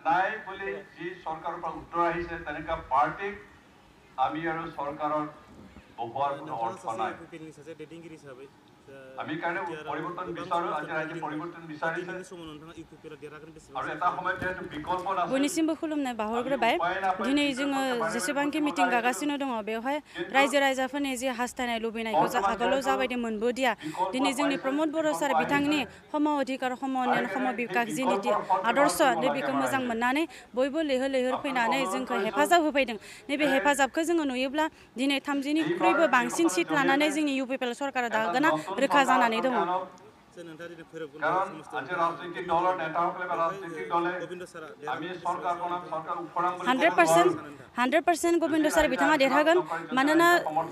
নাই বুলি যি সরকারের পৰা উত্তর আহিছে তেনেকা পার্টিক আমি আৰু সরকারের বহুয়ার কোনো অর্থ নাই আমি কাৰণে পৰিৱৰ্তন বিচাৰো আজি ৰাজ্য পৰিৱৰ্তন বিচাৰিছে আৰু এটা সময়ত যেহেতু বিকল্প আছে बयनिसिमबो खुलुमनाय बावहरग्रोबाय दिनै जोङो जेसेबांखि मिटिं गागासिनो दङ बेवहाय रायजो राजाफोरनि जे हास्थायनाय लुबैनायखौ आगोलाव जाबायदि मोनबोदिया दिनै जोंनि प्रमोद बर' सार बिथांनि सम अधिकार सम उन्नयन सम विकास जि नीति आदर्श नैबेखौ मोजां मोननानै बयबो लैहोर लैहोर फैनानै जोंखौ हेफाजाब होफैदों नैबे हेफाजाबखौ जोङो नुयोब्ला दिनै 30निख्रुइबो बांसिन सिट लानानै जोंनि इउपिपिएल सरकारा दागोना रोखा जानानै दङ কারণ আজকে রাজনৈতিক দলের নেতাসকলে বা রাজনৈতিক দলে আমি সরকার বনাম সরকার উপরাম 100% गबिन्द सार बिथाङा देरहागोन मानोना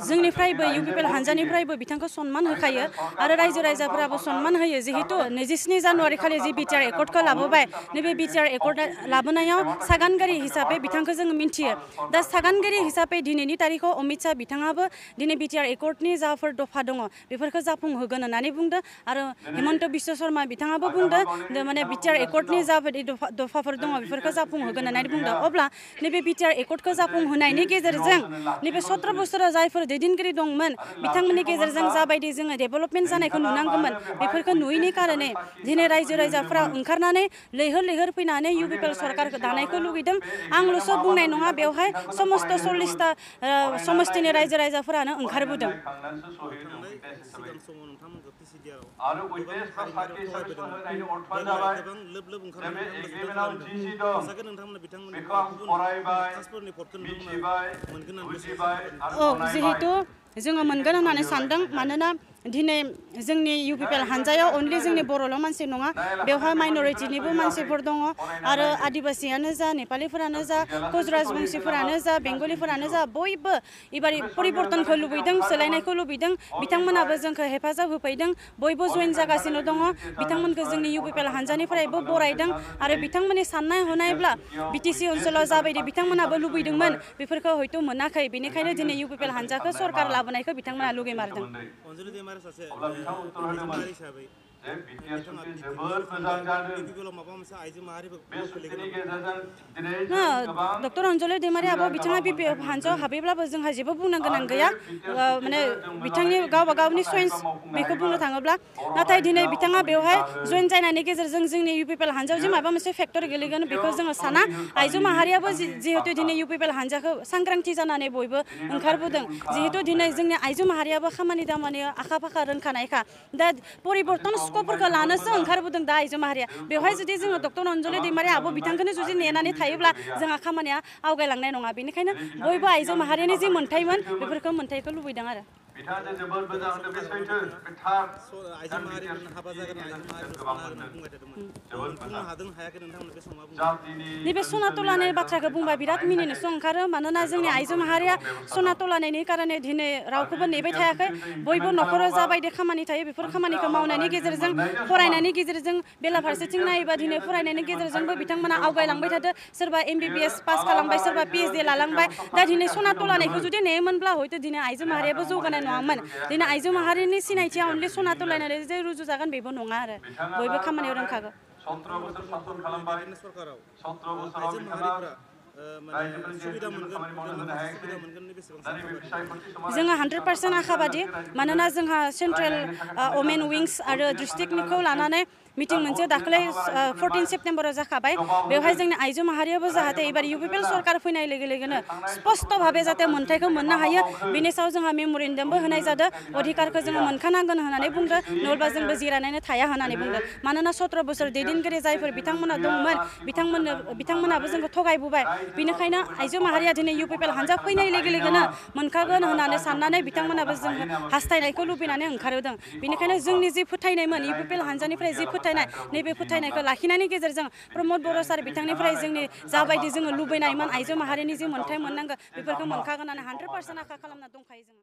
जोंनिफ्रायबो इउपिपिएल हानजानिफ्रायबो बिथांखौ सन्मान होखायो आरो रायजो राजाफोराबो सन्मान होयो जिहेतु 27 जानुवारि खालि जि बिटिआर एकर्डखौ लाबोबाय नैबे बिटिआर एकर्ड लाबोनायाव सागानगिरि हिसाबै बिथांखौ जों मिन्थियो दा सागानगिरि हिसाबै दिनैनि तारिखआव अमित शाह बिथाङाबो दिनै बिटिआर एकर्डनि जाफोर दफा दङ बेफोरखौ जाफुंहोगोन होननानै बुंदों आरो हेमन्त बिश्व शर्मा बिथाङाबो बुंदों माने बिटिआर एकर्डनि जाबायदि दफाफोर दङ बेफोरखौ जाफुंहोगोन होननानै बुंदों अब्ला नैबे बिटिआर एकर्डखौ जाफुंहोनायनि गेजेरजों नैबे 17 बोसोराव जायफोर दैदेनगिरि दंमोन बिथांमोननि गेजेरजों जाबायदि जोङो डेभेलपमेन्ट जानायखौ नुनांगौमोन बेफोरखौ नुयैनि कारणे दिनै रायजो राजाफोरा ओंखारनानै लैहोर लैहोर फैनानै इउपिपिएल सरकारखौ दानायखौ लुगैदों आंल'सो बुंनाय नङा बेवहाय समस्त 40टा समष्टिनि रायजो राजाफोरानो ओंखारबोदों आरो उइदेस साथि सारिसन होनायनि अर्थआ जाबाय नैबे एग्रिमेन्टआव जि दं बेखौ आं फरायबाय मिथिबाय बुजिबाय आरो जिहेतु जोङो मोनगोन होननानै सानदों मानोना दिनै जोंनि इउपिपिएल हानजायाव अनलि जोंनि बर'ल' मानसि नङा बेवहाय माइनरिटिनिबो मानसिफोर दङ आरो आदिबासियानो जा नेपालिफोरानो जा कच राजबंशीफोरानो जा बेंगलिफोरानो जा बयबो एबार परिबर्तनखौ लुबैदों सोलायनायखौ लुबैदों बिथांमोनाबो जोंखौ हेफाजाब होफैदों बयबो जइन जागासिनो दङ बिथांमोनखौ जोंनि इउपिपिएल हानजानिफ्रायबो बरायदों आरो बिथांमोननि साननाय हनायब्ला बिटिसि ओनसोलाव जाबायदि बिथांमोनाबो लुबैदोंमोन बेफोरखौ हयथ' मोनाखै बेनिखायनो दिनै इउपिपिएल हानजाखौ सरकार लाबोनायखौ बिथांमोना लुगैमारदों अब्ला बिथां उत्तर होदोंमोन जे बिटिआर सुक्ति जोबोद मोजां जादों बे सुक्तिनि गेजेरजों दिनै डक्टर अन्जलि दैमारि आब' बिथाङा बिपिएफ हानजायाव हाबैब्लाबो जोंहा जेबो बुंनो गोनां गैया माने बिथांनि गावबा गावनि चइस बेखौ बुंनो थाङोब्ला नाथाय दिनै बिथाङा बेवहाय जइन जानायनि गेजेरजों जोंनि इउपिपिएल हानजायाव जे माबा मोनसे फेक्टर गोलैगोन बेखौ जोङो साना आइजो माहारियाबो जिहेतु दिनै इउपिपिएल हानजाखौ सांग्रांथि जानानै बयबो ओंखारबोदों जिहेतु दिनै जोंनि आइजो माहारियाबो खामानि दामानि आखा फाखा रोंखानायखा दा परिबर्तन स्क'पफोरखौ लानोसो ओंखारबोदों दा आइजो माहारिया बेवहाय जुदि जोङो डक्टर अन्जलि दैमारि आब' बिथांखौनो जुदि नेनानै थायोब्ला जोंहा खामानिया आवगायलांनाय नङा बेनिखायनो बयबो आइजो माहारिनि जे मोन्थायमोन बेफोरखौ मोन्थायखौ लुबैदों आरो बिथाङा जोबोद मोजां होनदों बे सैथो बे थार नैबे सनातलानि बाथ्राखौ बुंबा बिराद मिनिनोसो ओंखारो मानोना जोंनि आइजो माहारिया सनातलानि कारणे दिनै रावखौबो नेबाय थायाखै बयबो न'खराव जाबायदि खामानि थायो बेफोर खामानिखौ मावनायनि गेजेरजों फरायनायनि गेजेरजों बेला फारसेथिं नायोबा दिनै फरायनायनि गेजेरजोंबो बिथांमोना आवगायलांबाय थादों सोरबा MBBS पास खालामबाय सोरबा PhD लालांबाय दा दिनै सनातलानिखौ जुदि नेयोमोनब्ला हयथ' दिनै आइजो माहारियाबो जौगानाय नङामोन दिनै आइजो माहारिनि सिनायथिया अनलि सनातलानि जे रुजुजागोन बेबो नङा आरो बयबो खामानियाव रोंखागौ 17 बोसोर सासन खालामबाय 17 बोसोराव बिथाङा जोङो 100% आखाबादि मानोना जोंहा सेन्ट्रेल वमेन विंस आरो डिस्ट्रिक्टनिखौ लानानै मिटिं मोनसे दाखालै 14 सेप्टेम्बराव जाखाबाय बेवहाय जोंनि आइजो माहारियाबो जाहाथे एबार इउपिपिएल सरकार फैनाय लोगो लोगोनो स्पष्ट भाबे जाहाथे मोन्थायखौ मोननो हायो बेनि सायाव जोंहा मेम'रेन्डामबो होनाय जादों अधिकारखौ जोङो मोनखानांगोन होननानै बुंदों नङाब्ला जोंबो जिरायनानै थाया होननानै बुंदों मानोना 17 बोसोर दैदेनगिरि जायफोर बिथांमोना दंमोन बिथांमोनाबो जोंखौ थगायबोबाय बेनिखायनो आइजो माहारिया दिनै इउपिपिएल हानजा फैनाय लोगो लोगोनो मोनखागोन होननानै साननानै बिथांमोनाबो जों हास्थायनायखौ लुबैनानै ओंखारदों बेनिखायनो जोंनि जि फोथायनायमोन इउपिपिएल हानजानिफ्राय जि फोथायनाय नैबे फोथायनायखौ लाखिनायनि गेजेरजों प्रमोद बर' सार बिथांनिफ्राय जोंनि जाबायदि जोङो लुबैनायमोन आइजो माहारिनि जि मोन्थाय मोननांगौ बेफोरखौ मोनखागोन होननानै 100% आखा खालामना दंखायो जोङो